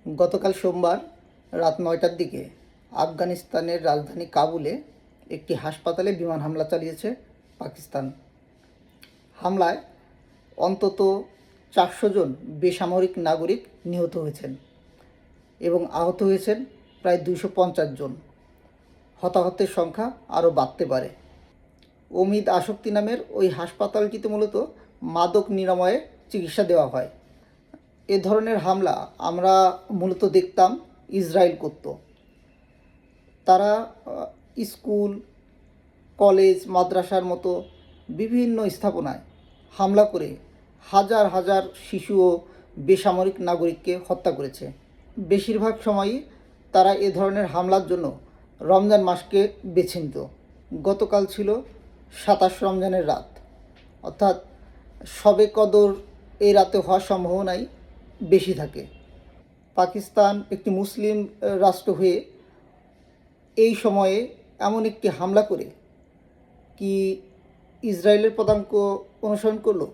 গতকাল সোমবার রাত ৯টার দিকে আফগানিস্তানের রাজধানী কাবুলে একটি হাসপাতালে বিমান হামলা চালিয়েছে পাকিস্তান। হামলায় অন্তত ৪০০ জন বেসামরিক নাগরিক নিহত হয়েছেন এবং আহত হয়েছেন প্রায় ২৫০ জন। হতাহতের সংখ্যা আরও বাড়তে পারে। অমিদ আসক্তি নামের ওই হাসপাতালটিতে মূলত মাদক নিরাময়ে চিকিৎসা দেওয়া হয়। এ ধরনের হামলা আমরা মূলত দেখতাম ইসরায়েল করত। তারা স্কুল, কলেজ, মাদ্রাসার মতো বিভিন্ন স্থাপনায় হামলা করে হাজার হাজার শিশু ও বেসামরিক নাগরিককে হত্যা করেছে। বেশিরভাগ সময়ই তারা এ ধরনের হামলার জন্য রমজান মাসকে বেছে নিত। গতকাল ছিল ২৭ রমজানের রাত, অর্থাৎ শবে কদর এই রাতে হওয়ার সম্ভাবনাই বেশি থাকে। পাকিস্তান একটি মুসলিম রাষ্ট্র হয়ে এই সময়ে এমন একটি হামলা করে কি ইসরায়েলের পদাঙ্ক অনুসরণ করলো?